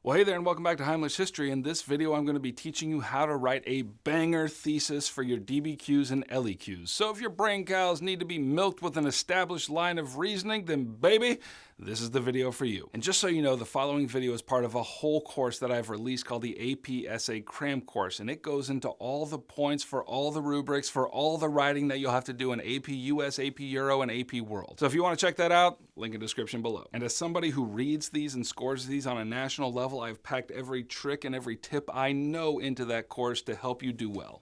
Well, hey there and welcome back to Heimler's History. In this video, I'm going to be teaching you how to write a banger thesis for your DBQs and LEQs. So if your brain cows need to be milked with an established line of reasoning, then baby, this is the video for you. And just so you know, the following video is part of a whole course that I've released called the AP Essay CRAM Course, and it goes into all the points for all the rubrics, for all the writing that you'll have to do in AP US, AP Euro, and AP World. So if you want to check that out, link in the description below. And as somebody who reads these and scores these on a national level, I've packed every trick and every tip I know into that course to help you do well.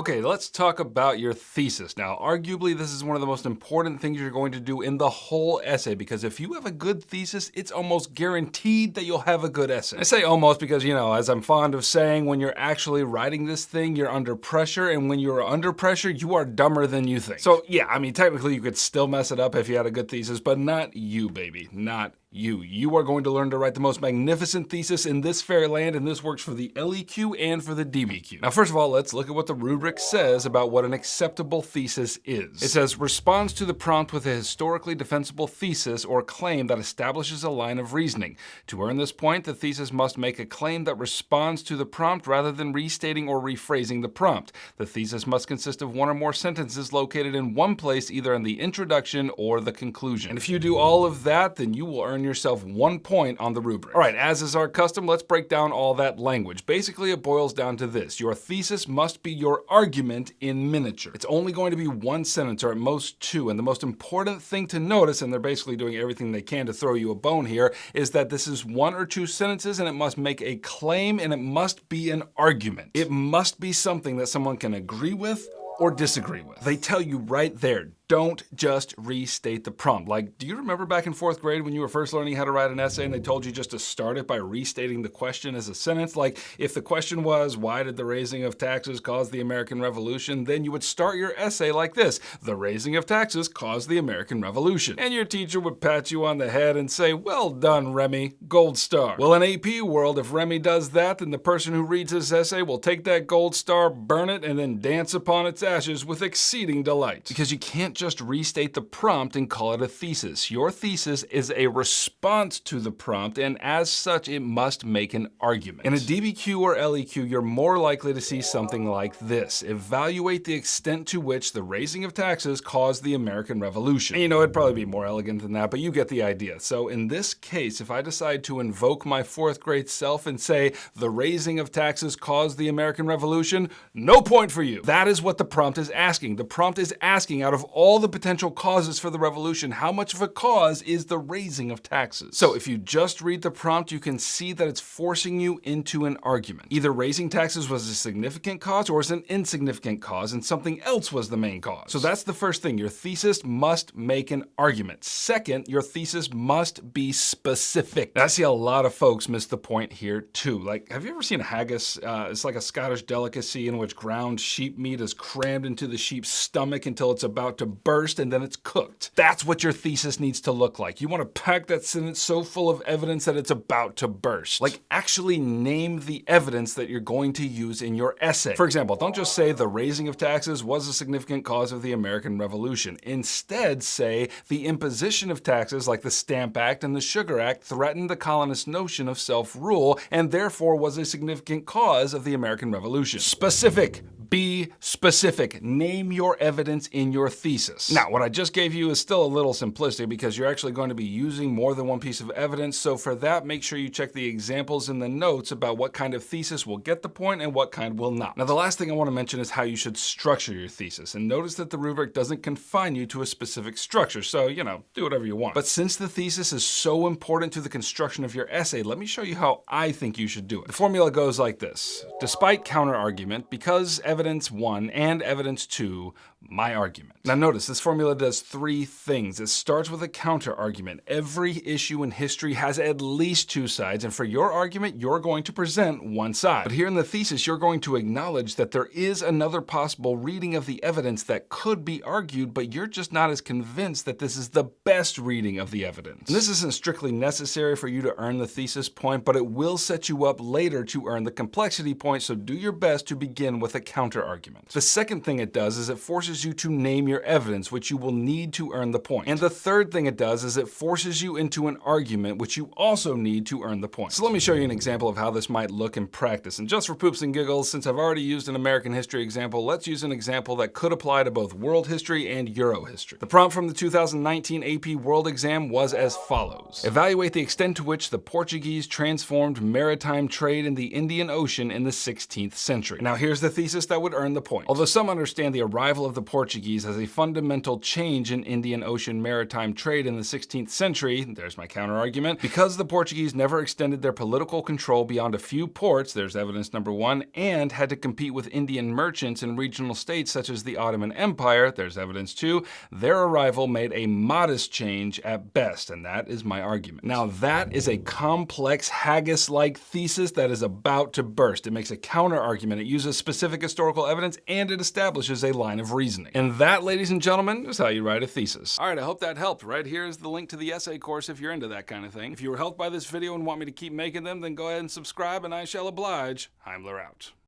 Okay, let's talk about your thesis. Now, arguably, this is one of the most important things you're going to do in the whole essay, because if you have a good thesis, it's almost guaranteed that you'll have a good essay. I say almost because, you know, as I'm fond of saying, when you're actually writing this thing, you're under pressure, and when you're under pressure, you are dumber than you think. So yeah, I mean, technically you could still mess it up if you had a good thesis, but not you, baby, not you. You are going to learn to write the most magnificent thesis in this fair land, and this works for the LEQ and for the DBQ. Now, first of all, let's look at what the rubric says about what an acceptable thesis is. It says, responds to the prompt with a historically defensible thesis or claim that establishes a line of reasoning. To earn this point, the thesis must make a claim that responds to the prompt rather than restating or rephrasing the prompt. The thesis must consist of one or more sentences located in one place, either in the introduction or the conclusion. And if you do all of that, then you will earn yourself 1 point on the rubric. All right, as is our custom, let's break down all that language. Basically, it boils down to this. Your thesis must be your argument in miniature. It's only going to be one sentence or at most two, and the most important thing to notice, and they're basically doing everything they can to throw you a bone here, is that this is one or two sentences and it must make a claim and it must be an argument. It must be something that someone can agree with or disagree with. They tell you right there, don't just restate the prompt. Like, do you remember back in 4th grade when you were first learning how to write an essay and they told you just to start it by restating the question as a sentence? Like, if the question was, why did the raising of taxes cause the American Revolution? Then you would start your essay like this: the raising of taxes caused the American Revolution. And your teacher would pat you on the head and say, well done, Remy, gold star. Well, in AP world, if Remy does that, then the person who reads this essay will take that gold star, burn it, and then dance upon its ashes with exceeding delight. Because you can't just restate the prompt and call it a thesis. Your thesis is a response to the prompt, and as such, it must make an argument. In a DBQ or LEQ, you're more likely to see something like this: evaluate the extent to which the raising of taxes caused the American Revolution. And you know, it'd probably be more elegant than that, but you get the idea. So in this case, if I decide to invoke my 4th grade self and say, the raising of taxes caused the American Revolution, no point for you. That is what the prompt is asking. The prompt is asking, out of all the potential causes for the revolution, how much of a cause is the raising of taxes? So if you just read the prompt, you can see that it's forcing you into an argument. Either raising taxes was a significant cause or is an insignificant cause, and something else was the main cause. So that's the first thing. Your thesis must make an argument. Second, your thesis must be specific. Now, I see a lot of folks miss the point here too. Like, have you ever seen a haggis? It's like a Scottish delicacy in which ground sheep meat is crammed into the sheep's stomach until it's about to burst, and then it's cooked. That's what your thesis needs to look like. You want to pack that sentence so full of evidence that it's about to burst. Like, actually name the evidence that you're going to use in your essay. For example, don't just say the raising of taxes was a significant cause of the American Revolution. Instead, say the imposition of taxes, like the Stamp Act and the Sugar Act, threatened the colonists' notion of self-rule and therefore was a significant cause of the American Revolution. Specific. Be specific. Name your evidence in your thesis. Now, what I just gave you is still a little simplistic because you're actually going to be using more than one piece of evidence. So for that, make sure you check the examples in the notes about what kind of thesis will get the point and what kind will not. Now, the last thing I want to mention is how you should structure your thesis. And notice that the rubric doesn't confine you to a specific structure. So, you know, do whatever you want. But since the thesis is so important to the construction of your essay, let me show you how I think you should do it. The formula goes like this: despite counter-argument, because evidence 1 and evidence 2, my argument. Now notice, this formula does 3 things. It starts with a counter-argument. Every issue in history has at least 2 sides, and for your argument, you're going to present one side. But here in the thesis, you're going to acknowledge that there is another possible reading of the evidence that could be argued, but you're just not as convinced that this is the best reading of the evidence. And this isn't strictly necessary for you to earn the thesis point, but it will set you up later to earn the complexity point, so do your best to begin with a counter-argument. The second thing it does is it forces forces you to name your evidence, which you will need to earn the point. And the third thing it does is it forces you into an argument, which you also need to earn the point. So let me show you an example of how this might look in practice. And just for poops and giggles, since I've already used an American history example, let's use an example that could apply to both world history and Euro history. The prompt from the 2019 AP World Exam was as follows. Evaluate the extent to which the Portuguese transformed maritime trade in the Indian Ocean in the 16th century. Now here's the thesis that would earn the point. Although some understand the arrival of the Portuguese as a fundamental change in Indian Ocean maritime trade in the 16th century, there's my counter argument, because the Portuguese never extended their political control beyond a few ports, there's evidence number one, and had to compete with Indian merchants in regional states such as the Ottoman Empire, there's evidence two, their arrival made a modest change at best, and that is my argument. Now that is a complex haggis-like thesis that is about to burst. It makes a counter argument, it uses specific historical evidence, and it establishes a line of reasoning. And that, ladies and gentlemen, is how you write a thesis. All right, I hope that helped. Right here is the link to the essay course if you're into that kind of thing. If you were helped by this video and want me to keep making them, then go ahead and subscribe and I shall oblige. Heimler out.